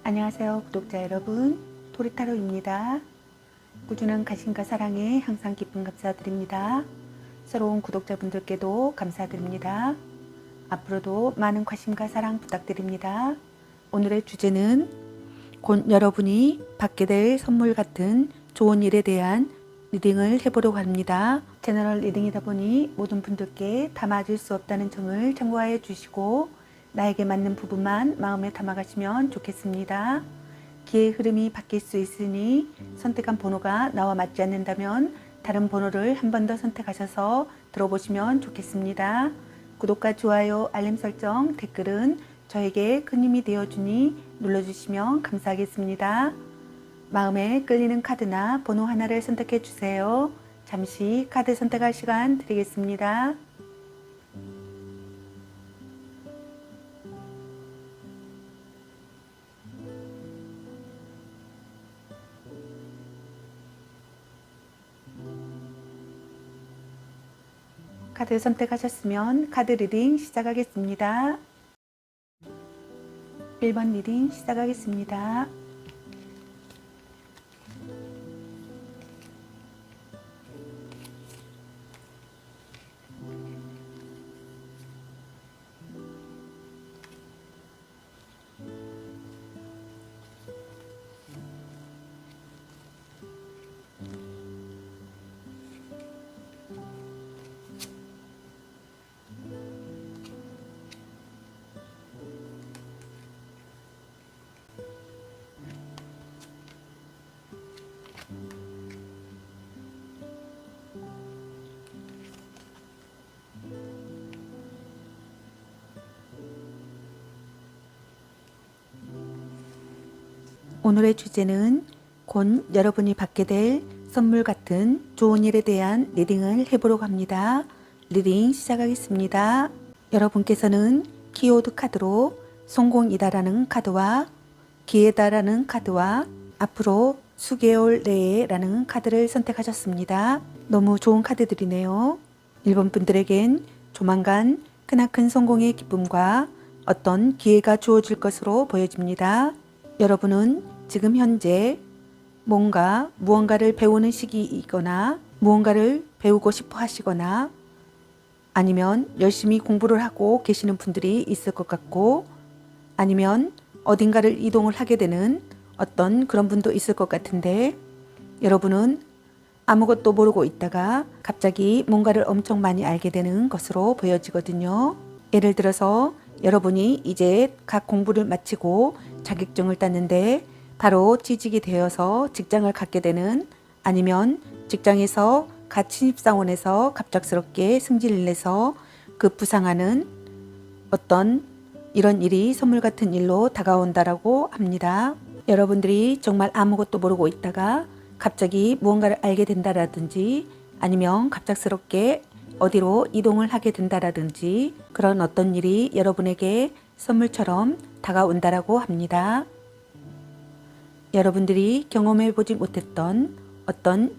안녕하세요 구독자 여러분, 토리타로입니다. 꾸준한 관심과 사랑에 항상 기쁨 감사드립니다. 새로운 구독자분들께도 감사드립니다. 앞으로도 많은 관심과 사랑 부탁드립니다. 오늘의 주제는 곧 여러분이 받게 될 선물 같은 좋은 일에 대한 리딩을 해보려고 합니다. 제너럴 리딩이다 보니 모든 분들께 다 맞을 수 없다는 점을 참고하여 주시고 나에게 맞는 부분만 마음에 담아가시면 좋겠습니다. 기의 흐름이 바뀔 수 있으니 선택한 번호가 나와 맞지 않는다면 다른 번호를 한 번 더 선택하셔서 들어보시면 좋겠습니다. 구독과 좋아요, 알림 설정, 댓글은 저에게 큰 힘이 되어주니 눌러주시면 감사하겠습니다. 마음에 끌리는 카드나 번호 하나를 선택해 주세요. 잠시 카드 선택할 시간 드리겠습니다. 카드 선택하셨으면 카드 리딩 시작하겠습니다. 1번 리딩 시작하겠습니다. 오늘의 주제는 곧 여러분이 받게 될 선물 같은 좋은 일에 대한 리딩을 해보려고 합니다. 리딩 시작하겠습니다. 여러분께서는 키워드 카드로 성공이다라는 카드와 기회다라는 카드와 앞으로 수개월 내에 라는 카드를 선택하셨습니다. 너무 좋은 카드들이네요. 1번 분들에겐 조만간 크나큰 성공의 기쁨과 어떤 기회가 주어질 것으로 보여집니다. 여러분은 지금 현재 무언가를 배우는 시기이거나 무언가를 배우고 싶어 하시거나 아니면 열심히 공부를 하고 계시는 분들이 있을 것 같고 아니면 어딘가를 이동을 하게 되는 어떤 그런 분도 있을 것 같은데 여러분은 아무것도 모르고 있다가 갑자기 뭔가를 엄청 많이 알게 되는 것으로 보여지거든요. 예를 들어서 여러분이 이제 각 공부를 마치고 자격증을 땄는데 바로 취직이 되어서 직장을 갖게 되는 아니면 직장에서 갓 신입사원에서 갑작스럽게 승진을 해서 급부상하는 어떤 이런 일이 선물 같은 일로 다가온다라고 합니다. 여러분들이 정말 아무것도 모르고 있다가 갑자기 무언가를 알게 된다라든지 아니면 갑작스럽게 어디로 이동을 하게 된다라든지 그런 어떤 일이 여러분에게 선물처럼 다가온다라고 합니다. 여러분들이 경험해 보지 못했던 어떤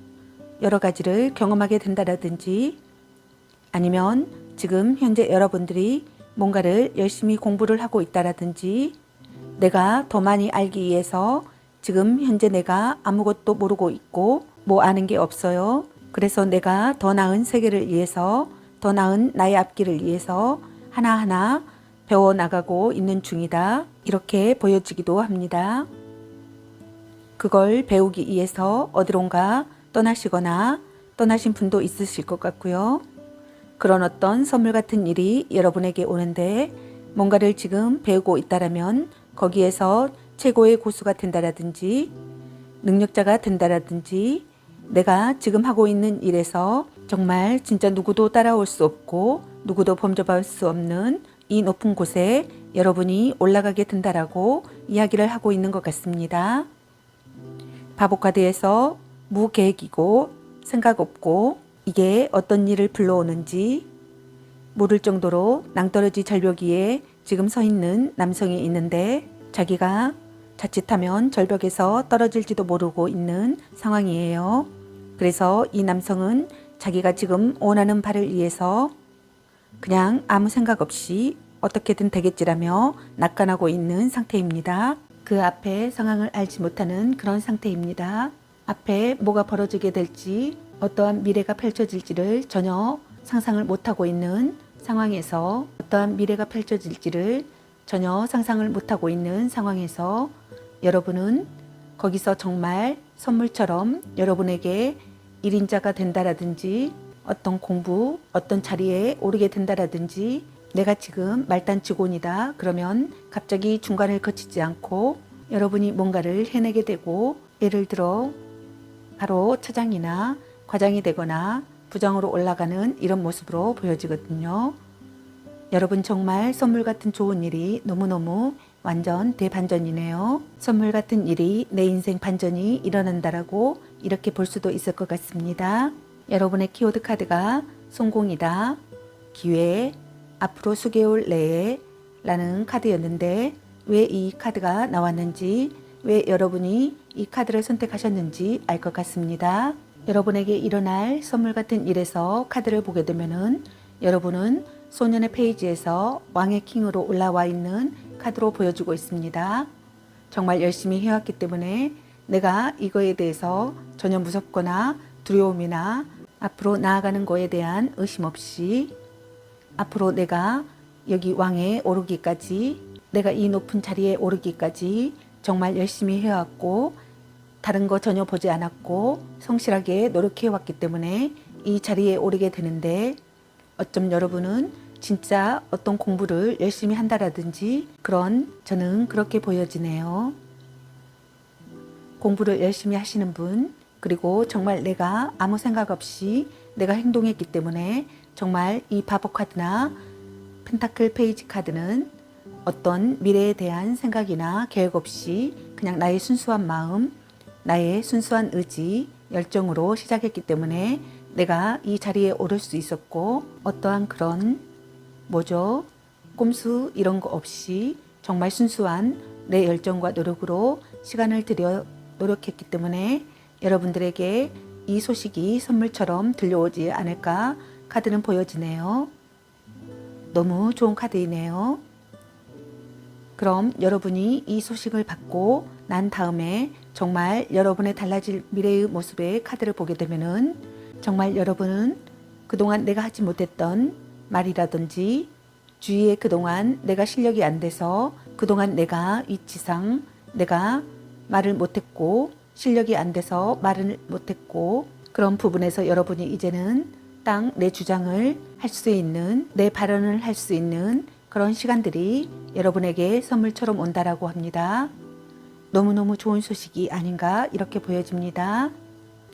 여러 가지를 경험하게 된다라든지 아니면 지금 현재 여러분들이 뭔가를 열심히 공부를 하고 있다라든지 내가 더 많이 알기 위해서 지금 현재 내가 아무것도 모르고 있고 뭐 아는 게 없어요. 그래서 내가 더 나은 세계를 위해서 더 나은 나의 앞길을 위해서 하나하나 배워나가고 있는 중이다. 이렇게 보여지기도 합니다. 그걸 배우기 위해서 어디론가 떠나시거나 떠나신 분도 있으실 것 같고요. 그런 어떤 선물 같은 일이 여러분에게 오는데 뭔가를 지금 배우고 있다라면 거기에서 최고의 고수가 된다라든지 능력자가 된다라든지 내가 지금 하고 있는 일에서 정말 진짜 누구도 따라올 수 없고 누구도 범접할 수 없는 이 높은 곳에 여러분이 올라가게 된다라고 이야기를 하고 있는 것 같습니다. 바보카드에서 무계획이고 생각 없고 이게 어떤 일을 불러오는지 모를 정도로 낭떠러지 절벽 위에 지금 서 있는 남성이 있는데 자기가 자칫하면 절벽에서 떨어질지도 모르고 있는 상황이에요. 그래서 이 남성은 자기가 지금 원하는 바를 위해서 그냥 아무 생각 없이 어떻게든 되겠지라며 낙관하고 있는 상태입니다. 그 앞에 상황을 알지 못하는 그런 상태입니다. 앞에 뭐가 벌어지게 될지, 어떠한 미래가 펼쳐질지를 전혀 상상을 못하고 있는 상황에서, 어떠한 미래가 펼쳐질지를 전혀 상상을 못하고 있는 상황에서 여러분은 거기서 정말 선물처럼 여러분에게 일인자가 된다라든지, 어떤 공부, 어떤 자리에 오르게 된다라든지, 내가 지금 말단 직원이다 그러면 갑자기 중간을 거치지 않고 여러분이 뭔가를 해내게 되고, 예를 들어 바로 차장이나 과장이 되거나 부장으로 올라가는 이런 모습으로 보여지거든요. 여러분 정말 선물 같은 좋은 일이 너무너무 완전 대반전이네요. 선물 같은 일이 내 인생 반전이 일어난다라고 이렇게 볼 수도 있을 것 같습니다. 여러분의 키워드 카드가 성공이다, 기회, 앞으로 수개월 내에 라는 카드였는데, 왜 이 카드가 나왔는지, 왜 여러분이 이 카드를 선택하셨는지 알 것 같습니다. 여러분에게 일어날 선물 같은 일에서 카드를 보게 되면은 여러분은 소년의 페이지에서 왕의 킹으로 올라와 있는 카드로 보여주고 있습니다. 정말 열심히 해왔기 때문에 내가 이거에 대해서 전혀 무섭거나 두려움이나 앞으로 나아가는 거에 대한 의심 없이, 앞으로 내가 여기 왕에 오르기까지, 내가 이 높은 자리에 오르기까지 정말 열심히 해왔고 다른 거 전혀 보지 않았고 성실하게 노력해왔기 때문에 이 자리에 오르게 되는데, 어쩜 여러분은 진짜 어떤 공부를 열심히 한다라든지 그런, 저는 그렇게 보여지네요. 공부를 열심히 하시는 분, 그리고 정말 내가 아무 생각 없이 내가 행동했기 때문에 정말 이 바보 카드나 펜타클 페이지 카드는 어떤 미래에 대한 생각이나 계획 없이 그냥 나의 순수한 마음, 나의 순수한 의지, 열정으로 시작했기 때문에 내가 이 자리에 오를 수 있었고, 어떠한 그런 꼼수 이런 거 없이 정말 순수한 내 열정과 노력으로 시간을 들여 노력했기 때문에 여러분들에게 이 소식이 선물처럼 들려오지 않을까 카드는 보여지네요. 너무 좋은 카드이네요. 그럼 여러분이 이 소식을 받고 난 다음에 정말 여러분의 달라질 미래의 모습의 카드를 보게 되면은 정말 여러분은 그동안 내가 하지 못했던 말이라든지, 주위에 그동안 내가 실력이 안 돼서 그동안 내가 위치상 내가 말을 못했고 실력이 안 돼서 말을 못했고, 그런 부분에서 여러분이 이제는 딱 내 주장을 할 수 있는, 내 발언을 할 수 있는 그런 시간들이 여러분에게 선물처럼 온다라고 합니다. 너무너무 좋은 소식이 아닌가 이렇게 보여집니다.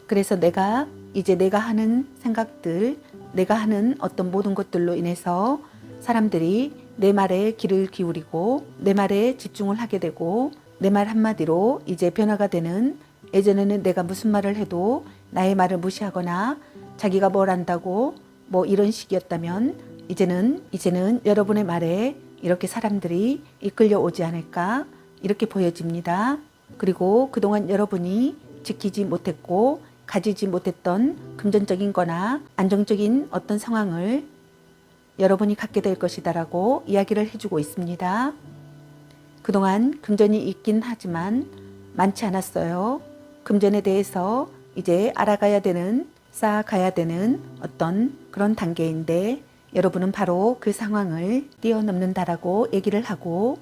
그래서 내가 이제 내가 하는 생각들, 내가 하는 어떤 모든 것들로 인해서 사람들이 내 말에 귀를 기울이고 내 말에 집중을 하게 되고, 내 말 한마디로 이제 변화가 되는, 예전에는 내가 무슨 말을 해도 나의 말을 무시하거나 자기가 뭘 안다고 뭐 이런 식이었다면 이제는 여러분의 말에 이렇게 사람들이 이끌려 오지 않을까 이렇게 보여집니다. 그리고 그동안 여러분이 지키지 못했고 가지지 못했던 금전적인 거나 안정적인 어떤 상황을 여러분이 갖게 될 것이다라고 이야기를 해주고 있습니다. 그동안 금전이 있긴 하지만 많지 않았어요. 금전에 대해서 이제 알아가야 되는, 쌓아가야 되는 어떤 그런 단계인데, 여러분은 바로 그 상황을 뛰어넘는다라고 얘기를 하고,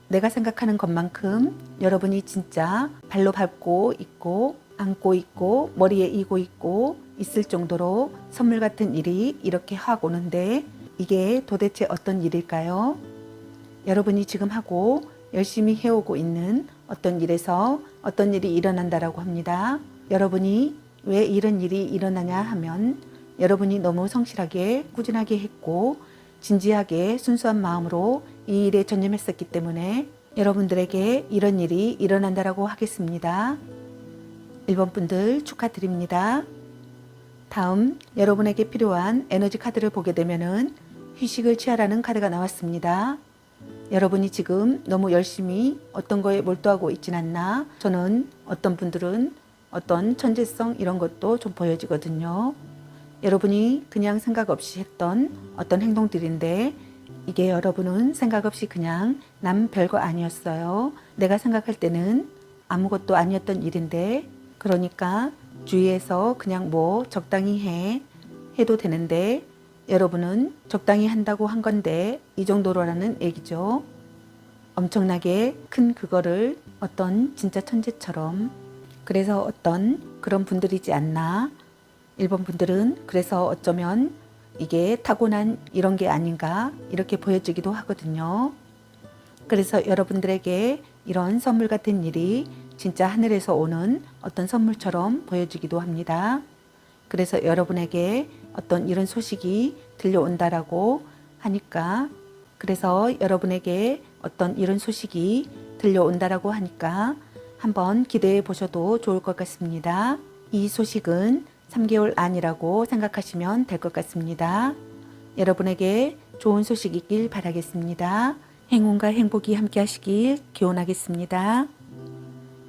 내가 생각하는 것만큼 여러분이 진짜 발로 밟고 있고 안고 있고 머리에 이고 있고 있을 정도로 선물 같은 일이 이렇게 확 오는데, 이게 도대체 어떤 일일까요? 여러분이 지금 하고 열심히 해오고 있는 어떤 일에서 어떤 일이 일어난다라고 합니다. 여러분이 왜 이런 일이 일어나냐 하면 여러분이 너무 성실하게 꾸준하게 했고 진지하게 순수한 마음으로 이 일에 전념했었기 때문에 여러분들에게 이런 일이 일어난다라고 하겠습니다. 1번 분들 축하드립니다. 다음 여러분에게 필요한 에너지 카드를 보게 되면은 휴식을 취하라는 카드가 나왔습니다. 여러분이 지금 너무 열심히 어떤 거에 몰두하고 있진 않나? 저는 어떤 분들은 어떤 천재성 이런 것도 좀 보여지거든요. 여러분이 그냥 생각 없이 했던 어떤 행동들인데 이게 여러분은 생각 없이 그냥 남 별거 아니었어요. 내가 생각할 때는 아무것도 아니었던 일인데, 그러니까 주위에서 그냥 뭐 적당히 해도 되는데, 여러분은 적당히 한다고 한 건데 이 정도로라는 얘기죠. 엄청나게 큰 그거를 어떤 진짜 천재처럼, 그래서 어떤 그런 분들이지 않나. 일본 분들은 그래서 어쩌면 이게 타고난 이런 게 아닌가 이렇게 보여지기도 하거든요. 그래서 여러분들에게 이런 선물 같은 일이 진짜 하늘에서 오는 어떤 선물처럼 보여지기도 합니다. 그래서 여러분에게 어떤 이런 소식이 들려온다라고 하니까, 그래서 여러분에게 어떤 이런 소식이 들려온다라고 하니까 한번 기대해 보셔도 좋을 것 같습니다. 이 소식은 3개월 안이라고 생각하시면 될 것 같습니다. 여러분에게 좋은 소식 있길 바라겠습니다. 행운과 행복이 함께 하시길 기원하겠습니다.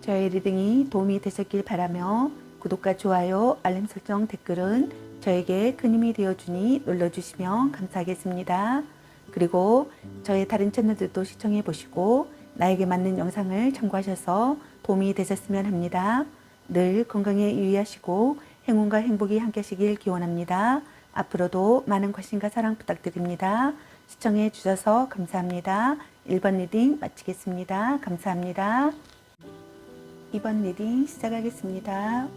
저의 리딩이 도움이 되셨길 바라며 구독과 좋아요, 알림 설정, 댓글은 저에게 큰 힘이 되어주니 눌러주시면 감사하겠습니다. 그리고 저의 다른 채널들도 시청해 보시고 나에게 맞는 영상을 참고하셔서 도움이 되셨으면 합니다. 늘 건강에 유의하시고 행운과 행복이 함께 하시길 기원합니다. 앞으로도 많은 관심과 사랑 부탁드립니다. 시청해 주셔서 감사합니다. 1번 리딩 마치겠습니다. 감사합니다. 2번 리딩 시작하겠습니다.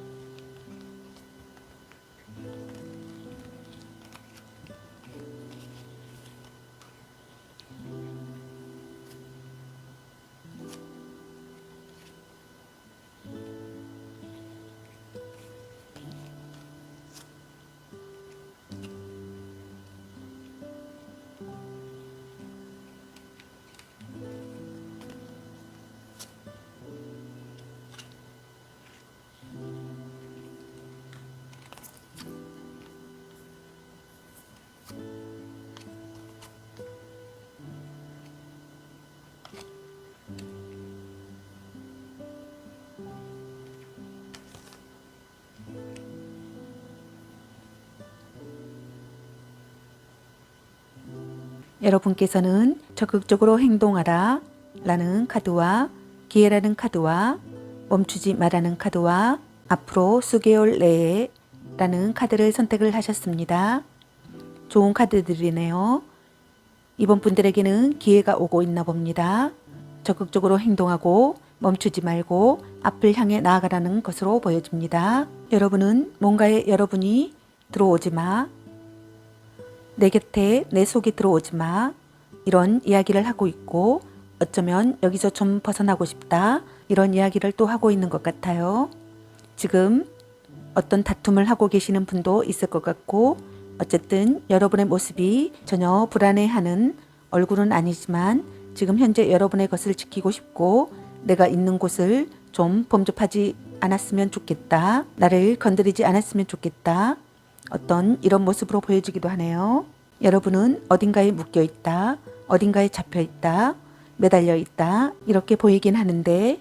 여러분께서는 적극적으로 행동하라 라는 카드와 기회라는 카드와 멈추지 말라는 카드와 앞으로 수개월 내에 라는 카드를 선택을 하셨습니다. 좋은 카드들이네요. 이번 분들에게는 기회가 오고 있나 봅니다. 적극적으로 행동하고 멈추지 말고 앞을 향해 나아가라는 것으로 보여집니다. 여러분은 뭔가에 여러분이 들어오지 마. 내 곁에 내 속에 들어오지 마. 이런 이야기를 하고 있고, 어쩌면 여기서 좀 벗어나고 싶다. 이런 이야기를 또 하고 있는 것 같아요. 지금 어떤 다툼을 하고 계시는 분도 있을 것 같고, 어쨌든 여러분의 모습이 전혀 불안해하는 얼굴은 아니지만 지금 현재 여러분의 것을 지키고 싶고, 내가 있는 곳을 좀 범접하지 않았으면 좋겠다. 나를 건드리지 않았으면 좋겠다. 어떤 이런 모습으로 보여지기도 하네요. 여러분은 어딘가에 묶여 있다, 어딘가에 잡혀 있다, 매달려 있다 이렇게 보이긴 하는데,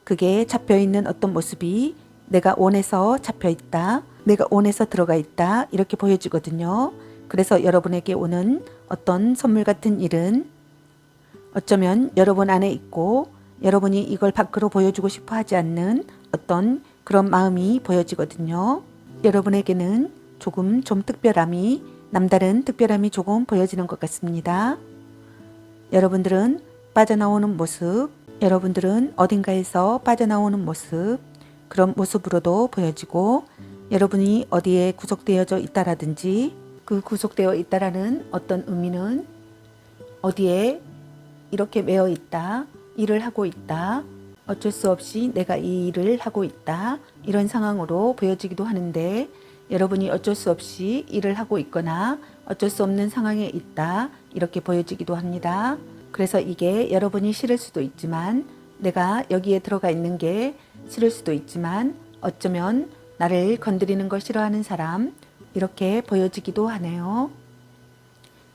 그게 잡혀 있는 어떤 모습이 내가 원해서 잡혀 있다, 내가 원해서 들어가 있다 이렇게 보여지거든요. 그래서 여러분에게 오는 어떤 선물 같은 일은 어쩌면 여러분 안에 있고, 여러분이 이걸 밖으로 보여주고 싶어 하지 않는 어떤 그런 마음이 보여지거든요. 여러분에게는 조금 좀 특별함이, 남다른 특별함이 조금 보여지는 것 같습니다. 여러분들은 빠져나오는 모습, 여러분들은 어딘가에서 빠져나오는 모습, 그런 모습으로도 보여지고, 여러분이 어디에 구속되어져 있다라든지, 그 구속되어 있다라는 어떤 의미는 어디에 이렇게 매여 있다, 일을 하고 있다, 어쩔 수 없이 내가 이 일을 하고 있다 이런 상황으로 보여지기도 하는데, 여러분이 어쩔 수 없이 일을 하고 있거나 어쩔 수 없는 상황에 있다 이렇게 보여지기도 합니다. 그래서 이게 여러분이 싫을 수도 있지만, 내가 여기에 들어가 있는 게 싫을 수도 있지만, 어쩌면 나를 건드리는 걸 싫어하는 사람 이렇게 보여지기도 하네요.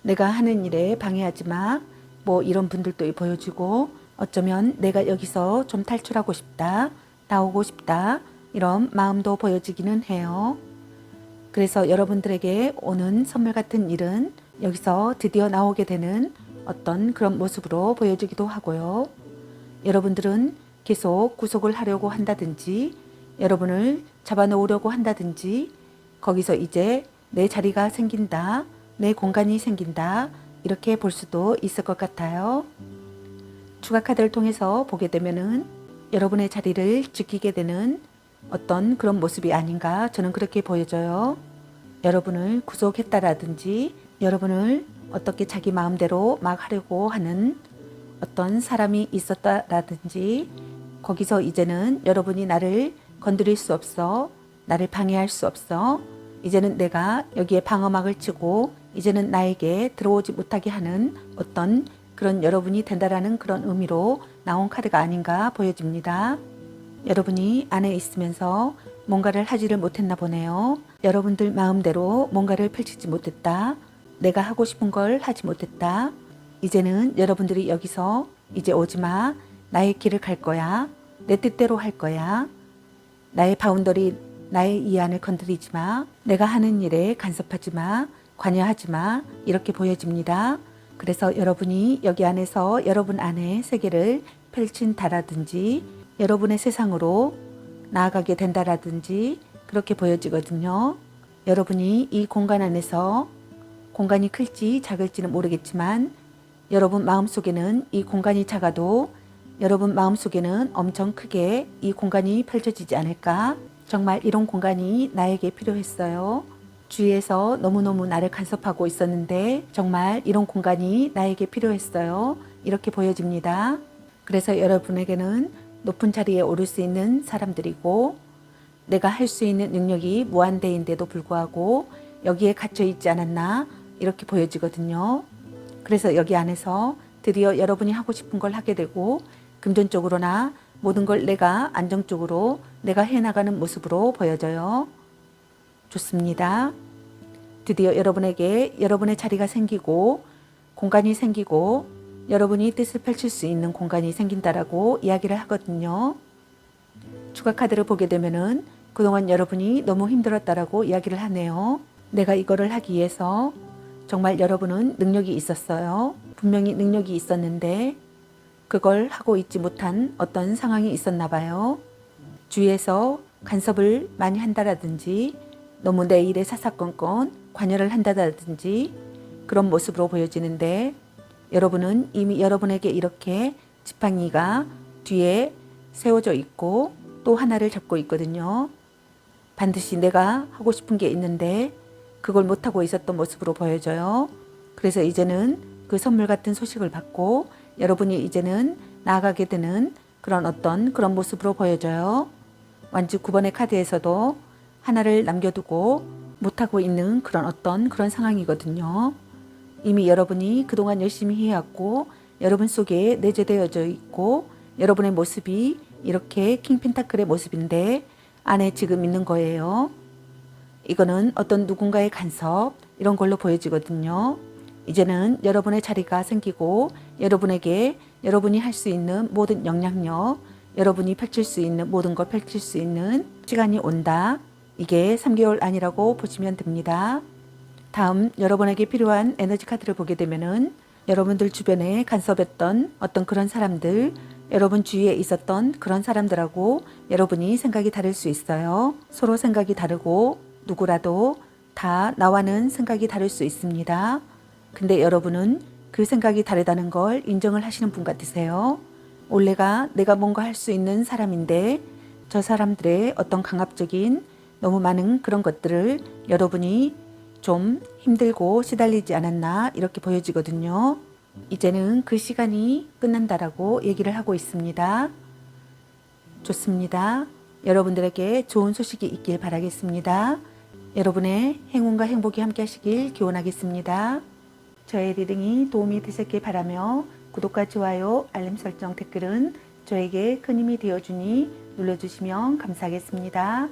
내가 하는 일에 방해하지 마, 뭐 이런 분들도 보여지고, 어쩌면 내가 여기서 좀 탈출하고 싶다, 나오고 싶다 이런 마음도 보여지기는 해요. 그래서 여러분들에게 오는 선물 같은 일은 여기서 드디어 나오게 되는 어떤 그런 모습으로 보여지기도 하고요. 여러분들은 계속 구속을 하려고 한다든지 여러분을 잡아놓으려고 한다든지 거기서 이제 내 자리가 생긴다, 내 공간이 생긴다 이렇게 볼 수도 있을 것 같아요. 추가 카드를 통해서 보게 되면은 여러분의 자리를 지키게 되는 어떤 그런 모습이 아닌가 저는 그렇게 보여져요. 여러분을 구속했다라든지 여러분을 어떻게 자기 마음대로 막 하려고 하는 어떤 사람이 있었다라든지 거기서 이제는 여러분이 나를 건드릴 수 없어, 나를 방해할 수 없어, 이제는 내가 여기에 방어막을 치고 이제는 나에게 들어오지 못하게 하는 어떤 그런 여러분이 된다라는 그런 의미로 나온 카드가 아닌가 보여집니다. 여러분이 안에 있으면서 뭔가를 하지를 못했나 보네요. 여러분들 마음대로 뭔가를 펼치지 못했다. 내가 하고 싶은 걸 하지 못했다. 이제는 여러분들이 여기서 이제 오지마. 나의 길을 갈 거야. 내 뜻대로 할 거야. 나의 바운더리, 나의 이안을 건드리지 마. 내가 하는 일에 간섭하지 마. 관여하지 마. 이렇게 보여집니다. 그래서 여러분이 여기 안에서 여러분 안에 세계를 펼친다라든지 여러분의 세상으로 나아가게 된다라든지 그렇게 보여지거든요. 여러분이 이 공간 안에서 공간이 클지 작을지는 모르겠지만 여러분 마음속에는 이 공간이 작아도 여러분 마음속에는 엄청 크게 이 공간이 펼쳐지지 않을까? 정말 이런 공간이 나에게 필요했어요. 주위에서 너무너무 나를 간섭하고 있었는데 정말 이런 공간이 나에게 필요했어요. 이렇게 보여집니다. 그래서 여러분에게는 높은 자리에 오를 수 있는 사람들이고 내가 할 수 있는 능력이 무한대인데도 불구하고 여기에 갇혀 있지 않았나 이렇게 보여지거든요. 그래서 여기 안에서 드디어 여러분이 하고 싶은 걸 하게 되고 금전적으로나 모든 걸 내가 안정적으로 내가 해나가는 모습으로 보여져요. 좋습니다. 드디어 여러분에게 여러분의 자리가 생기고 공간이 생기고 여러분이 뜻을 펼칠 수 있는 공간이 생긴다라고 이야기를 하거든요. 추가 카드를 보게 되면은 그동안 여러분이 너무 힘들었다라고 이야기를 하네요. 내가 이거를 하기 위해서 정말 여러분은 능력이 있었어요. 분명히 능력이 있었는데 그걸 하고 있지 못한 어떤 상황이 있었나 봐요. 주위에서 간섭을 많이 한다라든지 너무 내 일에 사사건건 관여를 한다든지 그런 모습으로 보여지는데 여러분은 이미 여러분에게 이렇게 지팡이가 뒤에 세워져 있고 또 하나를 잡고 있거든요. 반드시 내가 하고 싶은 게 있는데 그걸 못하고 있었던 모습으로 보여져요. 그래서 이제는 그 선물 같은 소식을 받고 여러분이 이제는 나아가게 되는 그런 어떤 그런 모습으로 보여져요. 완주 9번의 카드에서도 하나를 남겨두고 못하고 있는 그런 어떤 그런 상황이거든요. 이미 여러분이 그동안 열심히 해왔고 여러분 속에 내재되어져 있고 여러분의 모습이 이렇게 킹펜타클의 모습인데 안에 지금 있는 거예요. 이거는 어떤 누군가의 간섭 이런 걸로 보여지거든요. 이제는 여러분의 자리가 생기고 여러분에게 여러분이 할 수 있는 모든 영향력, 여러분이 펼칠 수 있는 모든 걸 펼칠 수 있는 시간이 온다. 이게 3개월 안이라고 보시면 됩니다. 다음 여러분에게 필요한 에너지 카드를 보게 되면은 여러분들 주변에 간섭했던 어떤 그런 사람들, 여러분 주위에 있었던 그런 사람들하고 여러분이 생각이 다를 수 있어요. 서로 생각이 다르고 누구라도 다 나와는 생각이 다를 수 있습니다. 근데 여러분은 그 생각이 다르다는 걸 인정을 하시는 분 같으세요. 원래가 내가 뭔가 할 수 있는 사람인데 저 사람들의 어떤 강압적인 너무 많은 그런 것들을 여러분이 좀 힘들고 시달리지 않았나 이렇게 보여지거든요. 이제는 그 시간이 끝난다라고 얘기를 하고 있습니다. 좋습니다. 여러분들에게 좋은 소식이 있길 바라겠습니다. 여러분의 행운과 행복이 함께 하시길 기원하겠습니다. 저의 리딩이 도움이 되셨길 바라며 구독과 좋아요, 알림 설정, 댓글은 저에게 큰 힘이 되어주니 눌러주시면 감사하겠습니다.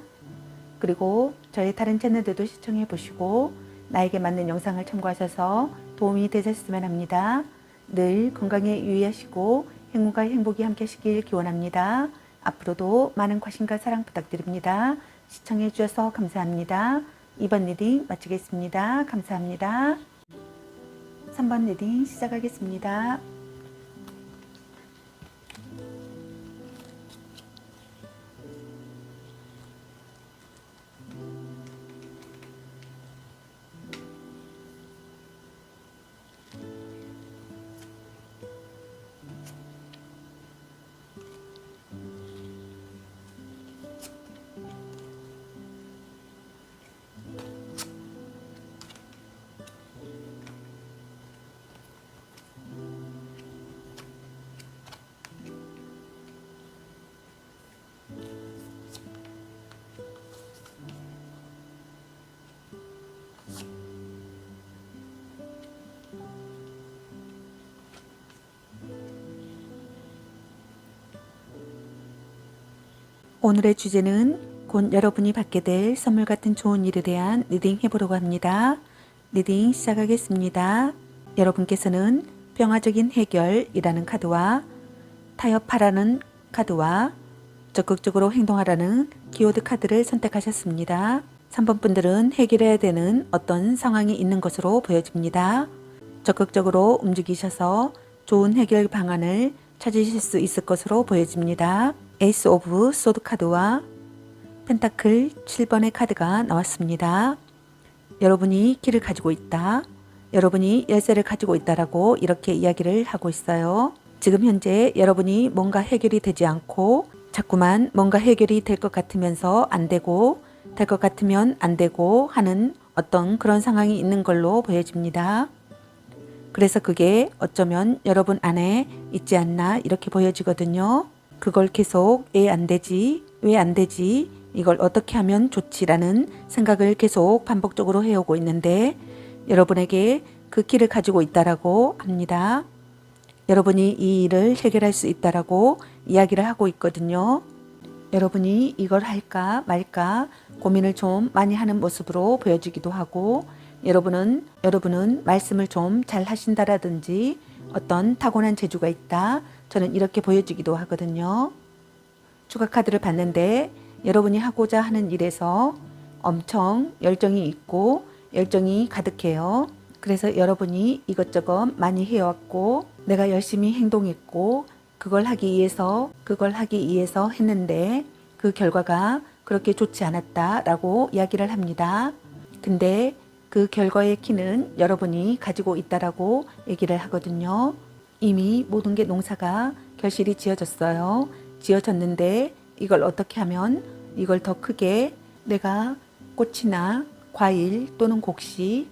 그리고 저의 다른 채널들도 시청해 보시고 나에게 맞는 영상을 참고하셔서 도움이 되셨으면 합니다. 늘 건강에 유의하시고 행운과 행복이 함께 하시길 기원합니다. 앞으로도 많은 관심과 사랑 부탁드립니다. 시청해 주셔서 감사합니다. 이번 리딩 마치겠습니다. 감사합니다. 3번 리딩 시작하겠습니다. 오늘의 주제는 곧 여러분이 받게 될 선물 같은 좋은 일에 대한 리딩 해보려고 합니다. 리딩 시작하겠습니다. 여러분께서는 평화적인 해결이라는 카드와 타협하라는 카드와 적극적으로 행동하라는 키워드 카드를 선택하셨습니다. 3번 분들은 해결해야 되는 어떤 상황이 있는 것으로 보여집니다. 적극적으로 움직이셔서 좋은 해결 방안을 찾으실 수 있을 것으로 보여집니다. 에이스 오브 소드 카드와 펜타클 7번의 카드가 나왔습니다. 여러분이 키를 가지고 있다. 여러분이 열쇠를 가지고 있다라고 이렇게 이야기를 하고 있어요. 지금 현재 여러분이 뭔가 해결이 되지 않고 자꾸만 뭔가 해결이 될 것 같으면서 안 되고 될 것 같으면 안 되고 하는 어떤 그런 상황이 있는 걸로 보여집니다. 그래서 그게 어쩌면 여러분 안에 있지 않나 이렇게 보여지거든요. 그걸 계속 왜 안 되지? 왜 안 되지? 이걸 어떻게 하면 좋지라는 생각을 계속 반복적으로 해오고 있는데 여러분에게 그 키를 가지고 있다라고 합니다. 여러분이 이 일을 해결할 수 있다라고 이야기를 하고 있거든요. 여러분이 이걸 할까 말까 고민을 좀 많이 하는 모습으로 보여지기도 하고 여러분은 말씀을 좀 잘 하신다라든지 어떤 타고난 재주가 있다. 저는 이렇게 보여지기도 하거든요. 추가 카드를 봤는데 여러분이 하고자 하는 일에서 엄청 열정이 있고 열정이 가득해요. 그래서 여러분이 이것저것 많이 해왔고 내가 열심히 행동했고 그걸 하기 위해서 했는데 그 결과가 그렇게 좋지 않았다라고 이야기를 합니다. 근데 그 결과의 키는 여러분이 가지고 있다라고 얘기를 하거든요. 이미 모든 게 농사가 결실이 지어졌어요. 지어졌는데 이걸 어떻게 하면 이걸 더 크게 내가 꽃이나 과일 또는 곡식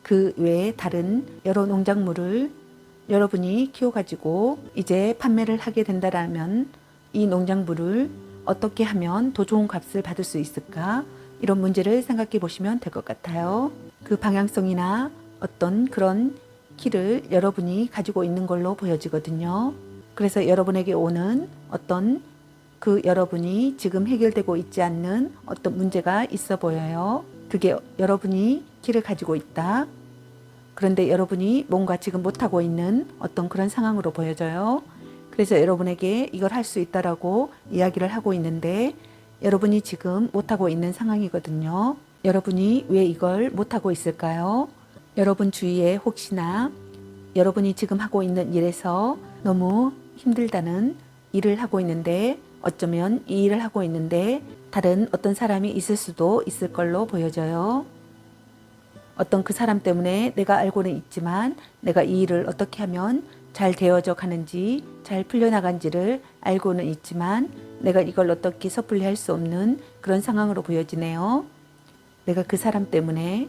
그 외에 다른 여러 농작물을 여러분이 키워가지고 이제 판매를 하게 된다라면 이 농작물을 어떻게 하면 더 좋은 값을 받을 수 있을까? 이런 문제를 생각해 보시면 될 것 같아요. 그 방향성이나 어떤 그런 키를 여러분이 가지고 있는 걸로 보여지거든요. 그래서 여러분에게 오는 어떤 그 여러분이 지금 해결되고 있지 않는 어떤 문제가 있어 보여요. 그게 여러분이 키를 가지고 있다. 그런데 여러분이 뭔가 지금 못하고 있는 어떤 그런 상황으로 보여져요. 그래서 여러분에게 이걸 할 수 있다라고 이야기를 하고 있는데 여러분이 지금 못하고 있는 상황이거든요. 여러분이 왜 이걸 못하고 있을까요? 여러분 주위에 혹시나 여러분이 지금 하고 있는 일에서 너무 힘들다는 일을 하고 있는데 어쩌면 이 일을 하고 있는데 다른 어떤 사람이 있을 수도 있을 걸로 보여져요. 어떤 그 사람 때문에 내가 알고는 있지만 내가 이 일을 어떻게 하면 잘 되어져 가는지 잘 풀려나간지를 알고는 있지만 내가 이걸 어떻게 섣불리 할 수 없는 그런 상황으로 보여지네요. 내가 그 사람 때문에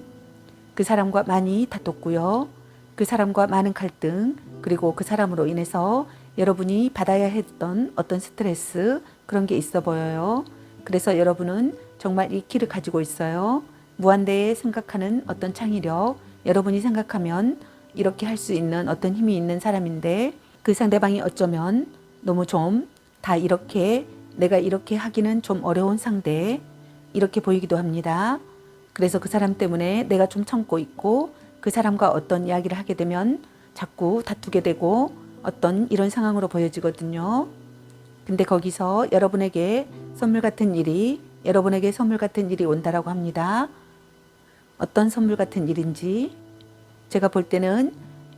그 사람과 많이 다퉜고요. 그 사람과 많은 갈등 그리고 그 사람으로 인해서 여러분이 받아야 했던 어떤 스트레스 그런 게 있어 보여요. 그래서 여러분은 정말 이 키를 가지고 있어요. 무한대에 생각하는 어떤 창의력 여러분이 생각하면 이렇게 할 수 있는 어떤 힘이 있는 사람인데 그 상대방이 어쩌면 너무 좀 다 이렇게 내가 이렇게 하기는 좀 어려운 상대 이렇게 보이기도 합니다. 그래서 그 사람 때문에 내가 좀 참고 있고 그 사람과 어떤 이야기를 하게 되면 자꾸 다투게 되고 어떤 이런 상황으로 보여지거든요. 근데 거기서 여러분에게 선물 같은 일이 온다라고 합니다. 어떤 선물 같은 일인지 제가 볼 때는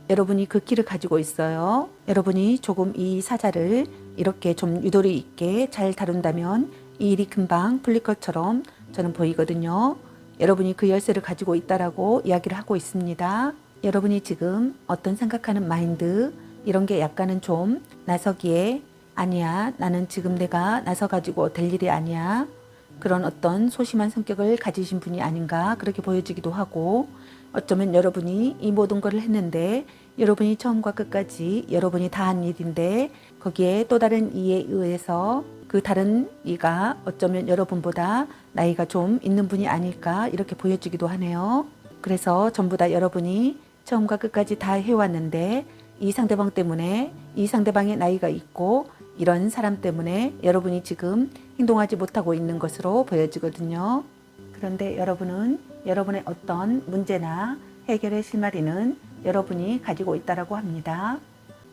여러분이 그 끼를 가지고 있어요. 여러분이 조금 이 사자를 이렇게 좀 유도리 있게 잘 다룬다면 이 일이 금방 풀릴 것처럼 저는 보이거든요. 여러분이 그 열쇠를 가지고 있다라고 이야기를 하고 있습니다. 여러분이 지금 어떤 생각하는 마인드 이런 게 약간은 좀 나서기에 아니야, 나는 지금 내가 나서 가지고 될 일이 아니야. 그런 어떤 소심한 성격을 가지신 분이 아닌가 그렇게 보여지기도 하고, 어쩌면 여러분이 이 모든 것을 했는데 여러분이 처음과 끝까지 여러분이 다 한 일인데 거기에 또 다른 이에 의해서 그 다른 이가 어쩌면 여러분보다 나이가 좀 있는 분이 아닐까 이렇게 보여지기도 하네요. 그래서 전부 다 여러분이 처음과 끝까지 다 해왔는데 이 상대방 때문에, 이 상대방의 나이가 있고 이런 사람 때문에 여러분이 지금 행동하지 못하고 있는 것으로 보여지거든요. 그런데 여러분은 여러분의 어떤 문제나 해결의 실마리는 여러분이 가지고 있다라고 합니다.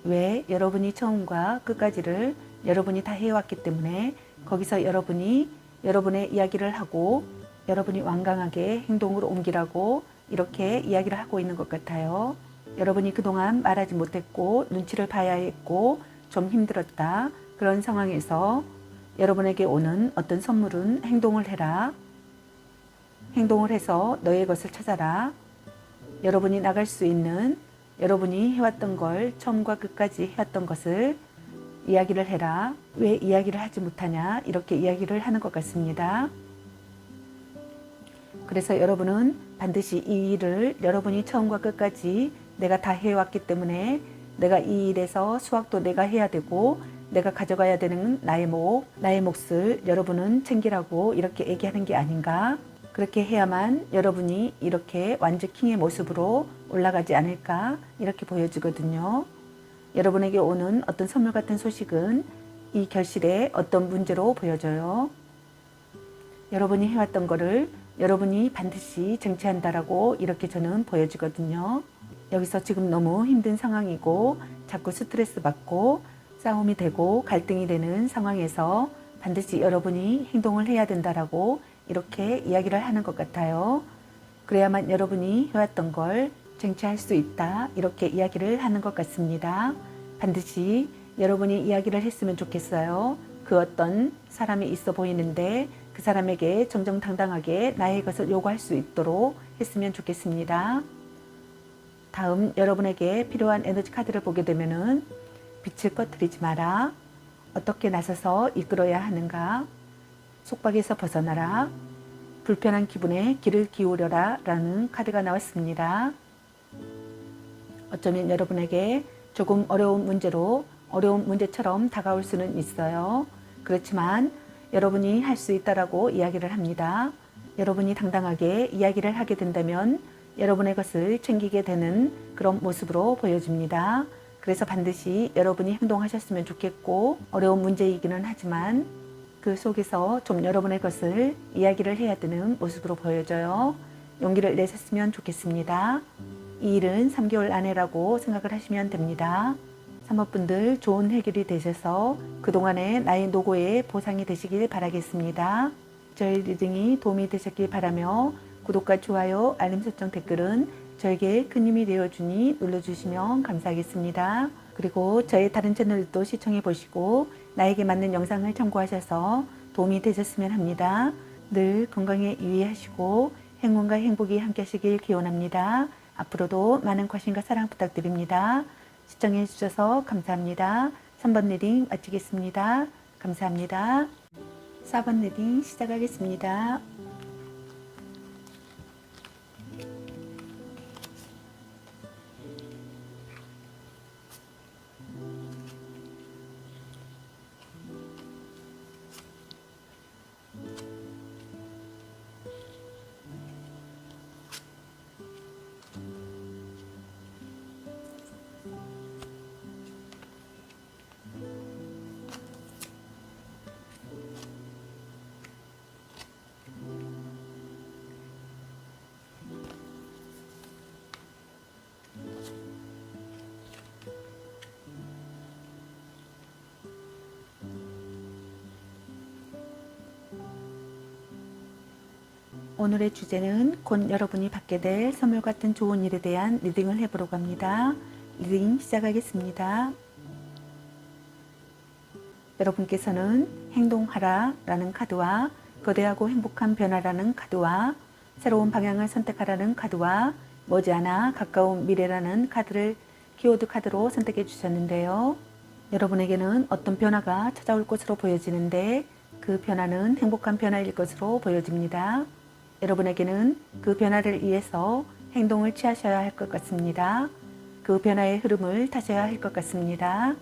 왜? 여러분이 처음과 끝까지를 여러분이 다 해왔기 때문에 거기서 여러분이 여러분의 이야기를 하고 여러분이 완강하게 행동으로 옮기라고 이렇게 이야기를 하고 있는 것 같아요. 여러분이 그동안 말하지 못했고 눈치를 봐야 했고 좀 힘들었다. 그런 상황에서 여러분에게 오는 어떤 선물은 행동을 해라. 행동을 해서 너의 것을 찾아라. 여러분이 나갈 수 있는, 여러분이 해왔던 걸, 처음과 끝까지 해왔던 것을 이야기를 해라. 왜 이야기를 하지 못하냐? 이렇게 이야기를 하는 것 같습니다. 그래서 여러분은 반드시 이 일을 여러분이 처음과 끝까지 내가 다 해왔기 때문에 내가 이 일에서 수확도 내가 해야 되고 내가 가져가야 되는 나의 몫을 여러분은 챙기라고 이렇게 얘기하는 게 아닌가. 그렇게 해야만 여러분이 이렇게 완전 킹의 모습으로 올라가지 않을까 이렇게 보여지거든요. 여러분에게 오는 어떤 선물 같은 소식은 이 결실의 어떤 문제로 보여져요. 여러분이 해왔던 거를 여러분이 반드시 쟁취한다라고 이렇게 저는 보여지거든요. 여기서 지금 너무 힘든 상황이고 자꾸 스트레스 받고 싸움이 되고 갈등이 되는 상황에서 반드시 여러분이 행동을 해야 된다라고 이렇게 이야기를 하는 것 같아요. 그래야만 여러분이 해왔던 걸 쟁취할 수 있다 이렇게 이야기를 하는 것 같습니다. 반드시 여러분이 이야기를 했으면 좋겠어요. 그 어떤 사람이 있어 보이는데 그 사람에게 정정당당하게 나의 것을 요구할 수 있도록 했으면 좋겠습니다. 다음 여러분에게 필요한 에너지 카드를 보게 되면은 빛을 꺼뜨리지 마라. 어떻게 나서서 이끌어야 하는가? 속박에서 벗어나라. 불편한 기분에 귀를 기울여라 라는 카드가 나왔습니다. 어쩌면 여러분에게 조금 어려운 문제처럼 다가올 수는 있어요. 그렇지만 여러분이 할 수 있다라고 이야기를 합니다. 여러분이 당당하게 이야기를 하게 된다면 여러분의 것을 챙기게 되는 그런 모습으로 보여집니다. 그래서 반드시 여러분이 행동하셨으면 좋겠고 어려운 문제이기는 하지만 그 속에서 좀 여러분의 것을 이야기를 해야 되는 모습으로 보여져요. 용기를 내셨으면 좋겠습니다. 이 일은 3개월 안에라고 생각을 하시면 됩니다. 사모분들 좋은 해결이 되셔서 그동안의 나의 노고에 보상이 되시길 바라겠습니다. 저희 리딩이 도움이 되셨길 바라며 구독과 좋아요, 알림 설정, 댓글은 저에게 큰 힘이 되어주니 눌러주시면 감사하겠습니다. 그리고 저의 다른 채널도 시청해 보시고 나에게 맞는 영상을 참고하셔서 도움이 되셨으면 합니다. 늘 건강에 유의하시고 행운과 행복이 함께 하시길 기원합니다. 앞으로도 많은 관심과 사랑 부탁드립니다. 시청해 주셔서 감사합니다. 3번 리딩 마치겠습니다. 감사합니다. 4번 리딩 시작하겠습니다. 오늘의 주제는 곧 여러분이 받게 될 선물 같은 좋은 일에 대한 리딩을 해보려고 합니다. 리딩 시작하겠습니다. 여러분께서는 행동하라 라는 카드와 거대하고 행복한 변화라는 카드와 새로운 방향을 선택하라는 카드와 머지않아 가까운 미래라는 카드를 키워드 카드로 선택해 주셨는데요. 여러분에게는 어떤 변화가 찾아올 것으로 보여지는데 그 변화는 행복한 변화일 것으로 보여집니다. 여러분에게는 그 변화를 위해서 행동을 취하셔야 할 것 같습니다. 그 변화의 흐름을 타셔야 할 것 같습니다.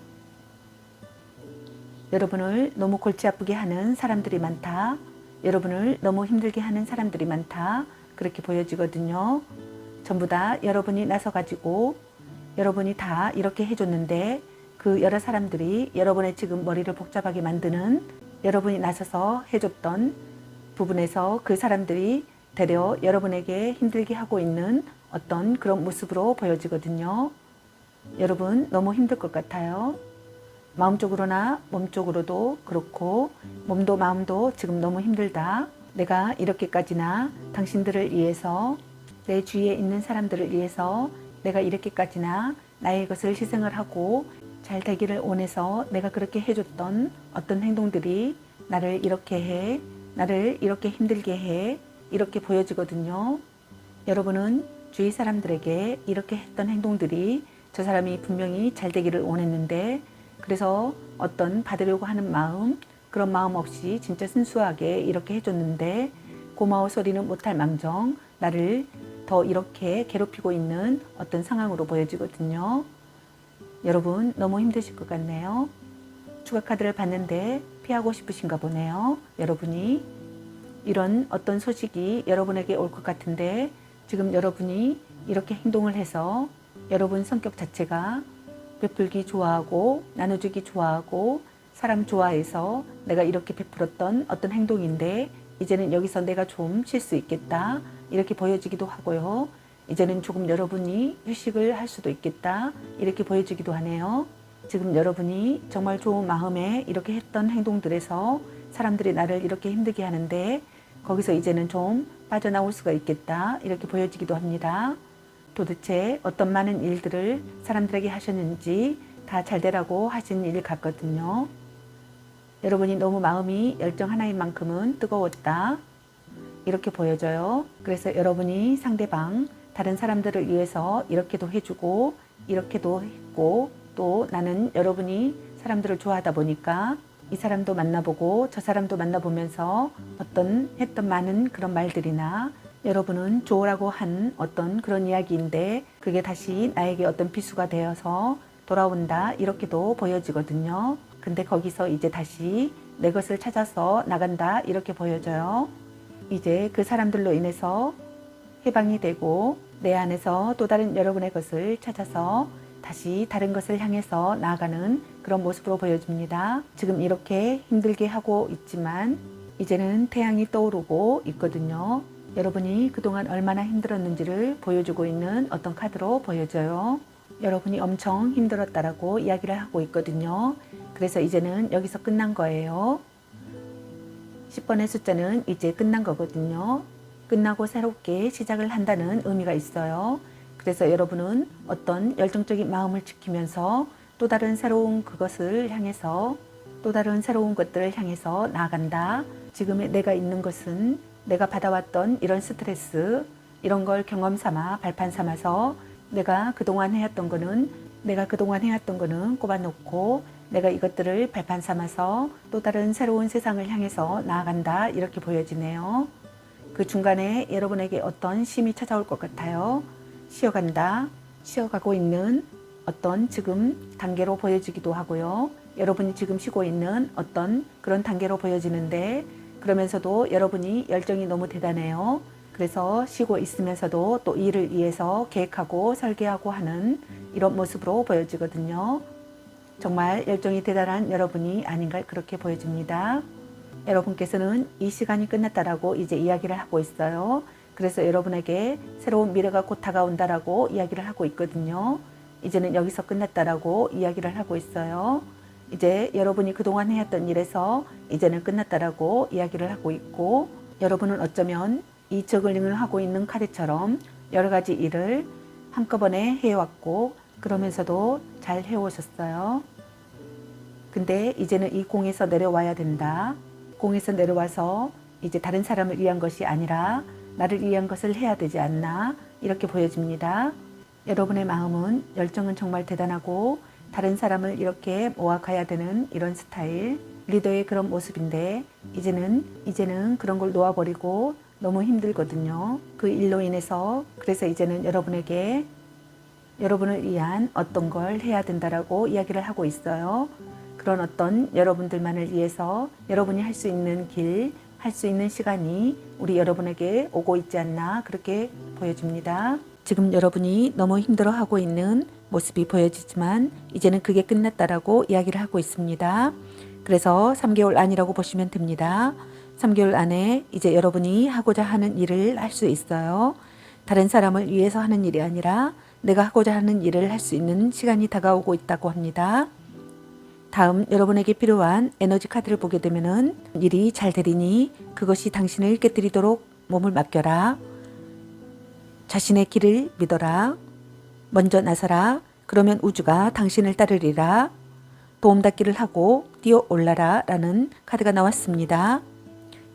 여러분을 너무 골치 아프게 하는 사람들이 많다. 여러분을 너무 힘들게 하는 사람들이 많다. 그렇게 보여지거든요. 전부 다 여러분이 나서가지고 여러분이 다 이렇게 해줬는데 그 여러 사람들이 여러분의 지금 머리를 복잡하게 만드는 여러분이 나서서 해줬던 부분에서 그 사람들이 되려 여러분에게 힘들게 하고 있는 어떤 그런 모습으로 보여지거든요. 여러분 너무 힘들 것 같아요. 마음적으로나 몸적으로도 그렇고 몸도 마음도 지금 너무 힘들다. 내가 이렇게까지나 당신들을 위해서 내 주위에 있는 사람들을 위해서 내가 이렇게까지나 나의 것을 희생을 하고 잘 되기를 원해서 내가 그렇게 해줬던 어떤 행동들이 나를 이렇게 해, 나를 이렇게 힘들게 해, 이렇게 보여지거든요. 여러분은 주위 사람들에게 이렇게 했던 행동들이 저 사람이 분명히 잘 되기를 원했는데 그래서 어떤 받으려고 하는 마음, 그런 마음 없이 진짜 순수하게 이렇게 해줬는데 고마워 소리는 못할 망정 나를 더 이렇게 괴롭히고 있는 어떤 상황으로 보여지거든요. 여러분 너무 힘드실 것 같네요. 추가 카드를 봤는데 피하고 싶으신가 보네요. 여러분이 이런 어떤 소식이 여러분에게 올 것 같은데 지금 여러분이 이렇게 행동을 해서 여러분 성격 자체가 베풀기 좋아하고 나눠주기 좋아하고 사람 좋아해서 내가 이렇게 베풀었던 어떤 행동인데 이제는 여기서 내가 좀 쉴 수 있겠다 이렇게 보여지기도 하고요. 이제는 조금 여러분이 휴식을 할 수도 있겠다 이렇게 보여지기도 하네요. 지금 여러분이 정말 좋은 마음에 이렇게 했던 행동들에서 사람들이 나를 이렇게 힘들게 하는데 거기서 이제는 좀 빠져나올 수가 있겠다 이렇게 보여지기도 합니다. 도대체 어떤 많은 일들을 사람들에게 하셨는지 다 잘되라고 하신 일 같거든요. 여러분이 너무 마음이 열정 하나인 만큼은 뜨거웠다 이렇게 보여져요. 그래서 여러분이 상대방 다른 사람들을 위해서 이렇게도 해주고 이렇게도 했고 또 나는 여러분이 사람들을 좋아하다 보니까 이 사람도 만나보고 저 사람도 만나보면서 어떤 했던 많은 그런 말들이나 여러분은 좋으라고 한 어떤 그런 이야기인데 그게 다시 나에게 어떤 비수가 되어서 돌아온다 이렇게도 보여지거든요. 근데 거기서 이제 다시 내 것을 찾아서 나간다 이렇게 보여져요. 이제 그 사람들로 인해서 해방이 되고 내 안에서 또 다른 여러분의 것을 찾아서 다시 다른 것을 향해서 나아가는 그런 모습으로 보여집니다. 지금 이렇게 힘들게 하고 있지만 이제는 태양이 떠오르고 있거든요. 여러분이 그동안 얼마나 힘들었는지를 보여주고 있는 어떤 카드로 보여져요. 여러분이 엄청 힘들었다라고 이야기를 하고 있거든요. 그래서 이제는 여기서 끝난 거예요. 10번의 숫자는 이제 끝난 거거든요. 끝나고 새롭게 시작을 한다는 의미가 있어요. 그래서 여러분은 어떤 열정적인 마음을 지키면서 또 다른 새로운 그것을 향해서 또 다른 새로운 것들을 향해서 나아간다. 지금의 내가 있는 것은 내가 받아왔던 이런 스트레스 이런 걸 경험 삼아 발판 삼아서 내가 그동안 해왔던 거는 꼽아놓고 내가 이것들을 발판 삼아서 또 다른 새로운 세상을 향해서 나아간다 이렇게 보여지네요. 그 중간에 여러분에게 어떤 쉼이 찾아올 것 같아요. 쉬어간다, 쉬어가고 있는 어떤 지금 단계로 보여지기도 하고요. 여러분이 지금 쉬고 있는 어떤 그런 단계로 보여지는데 그러면서도 여러분이 열정이 너무 대단해요. 그래서 쉬고 있으면서도 또 일을 위해서 계획하고 설계하고 하는 이런 모습으로 보여지거든요. 정말 열정이 대단한 여러분이 아닌가 그렇게 보여집니다. 여러분께서는 이 시간이 끝났다라고 이제 이야기를 하고 있어요. 그래서 여러분에게 새로운 미래가 곧 다가온다라고 이야기를 하고 있거든요. 이제는 여기서 끝났다라고 이야기를 하고 있어요. 이제 여러분이 그동안 해왔던 일에서 이제는 끝났다라고 이야기를 하고 있고 여러분은 어쩌면 이 저글링을 하고 있는 카드처럼 여러 가지 일을 한꺼번에 해왔고 그러면서도 잘 해오셨어요. 근데 이제는 이 공에서 내려와야 된다. 공에서 내려와서 이제 다른 사람을 위한 것이 아니라 나를 위한 것을 해야 되지 않나, 이렇게 보여집니다. 여러분의 마음은, 열정은 정말 대단하고 다른 사람을 이렇게 모아가야 되는 이런 스타일, 리더의 그런 모습인데 이제는 그런 걸 놓아버리고 너무 힘들거든요. 그 일로 인해서 그래서 이제는 여러분에게 여러분을 위한 어떤 걸 해야 된다라고 이야기를 하고 있어요. 그런 어떤 여러분들만을 위해서 여러분이 할 수 있는 길, 할 수 있는 시간이 우리 여러분에게 오고 있지 않나, 그렇게 보여집니다. 지금 여러분이 너무 힘들어하고 있는 모습이 보여지지만 이제는 그게 끝났다라고 이야기를 하고 있습니다. 그래서 3개월 안이라고 보시면 됩니다. 3개월 안에 이제 여러분이 하고자 하는 일을 할 수 있어요. 다른 사람을 위해서 하는 일이 아니라 내가 하고자 하는 일을 할 수 있는 시간이 다가오고 있다고 합니다. 다음 여러분에게 필요한 에너지 카드를 보게 되면은 일이 잘 되리니 그것이 당신을 깨뜨리도록 몸을 맡겨라. 자신의 길을 믿어라. 먼저 나서라. 그러면 우주가 당신을 따르리라. 도움닫기를 하고 뛰어 올라라 라는 카드가 나왔습니다.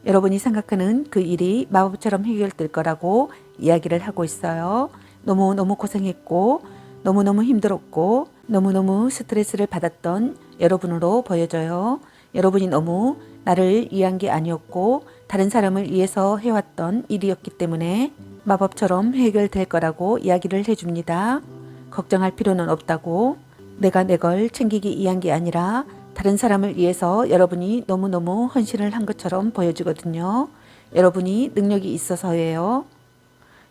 여러분이 생각하는 그 일이 마법처럼 해결될 거라고 이야기를 하고 있어요. 너무너무 고생했고 너무너무 힘들었고 너무너무 스트레스를 받았던 여러분으로 보여져요. 여러분이 너무 나를 위한 게 아니었고 다른 사람을 위해서 해왔던 일이었기 때문에 마법처럼 해결될 거라고 이야기를 해줍니다. 걱정할 필요는 없다고, 내가 내 걸 챙기기 위한 게 아니라 다른 사람을 위해서 여러분이 너무너무 헌신을 한 것처럼 보여지거든요. 여러분이 능력이 있어서예요.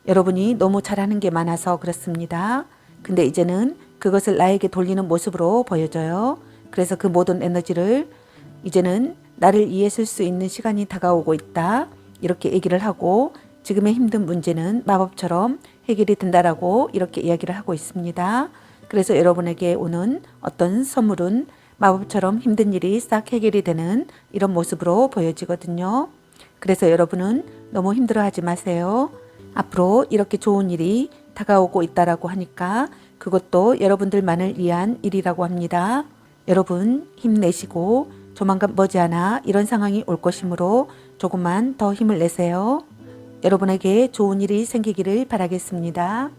여러분이 너무 잘하는 게 많아서 그렇습니다. 근데 이제는 그것을 나에게 돌리는 모습으로 보여져요. 그래서 그 모든 에너지를 이제는 나를 위해 쓸 수 있는 시간이 다가오고 있다. 이렇게 얘기를 하고 지금의 힘든 문제는 마법처럼 해결이 된다라고 이렇게 이야기를 하고 있습니다. 그래서 여러분에게 오는 어떤 선물은 마법처럼 힘든 일이 싹 해결이 되는 이런 모습으로 보여지거든요. 그래서 여러분은 너무 힘들어하지 마세요. 앞으로 이렇게 좋은 일이 다가오고 있다라고 하니까 그것도 여러분들만을 위한 일이라고 합니다. 여러분 힘내시고 조만간 머지않아 이런 상황이 올 것이므로 조금만 더 힘을 내세요. 여러분에게 좋은 일이 생기기를 바라겠습니다.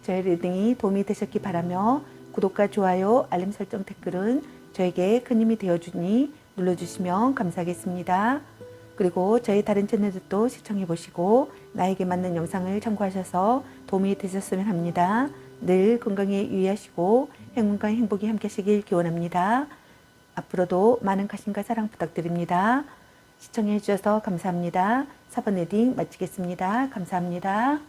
저의 리딩이 도움이 되셨기 바라며 구독과 좋아요, 알림 설정, 댓글은 저에게 큰 힘이 되어주니 눌러주시면 감사하겠습니다. 그리고 저희 다른 채널들도 시청해 보시고 나에게 맞는 영상을 참고하셔서 도움이 되셨으면 합니다. 늘 건강에 유의하시고 행운과 행복이 함께 하시길 기원합니다. 앞으로도 많은 관심과 사랑 부탁드립니다. 시청해 주셔서 감사합니다. 4번 리딩 마치겠습니다. 감사합니다.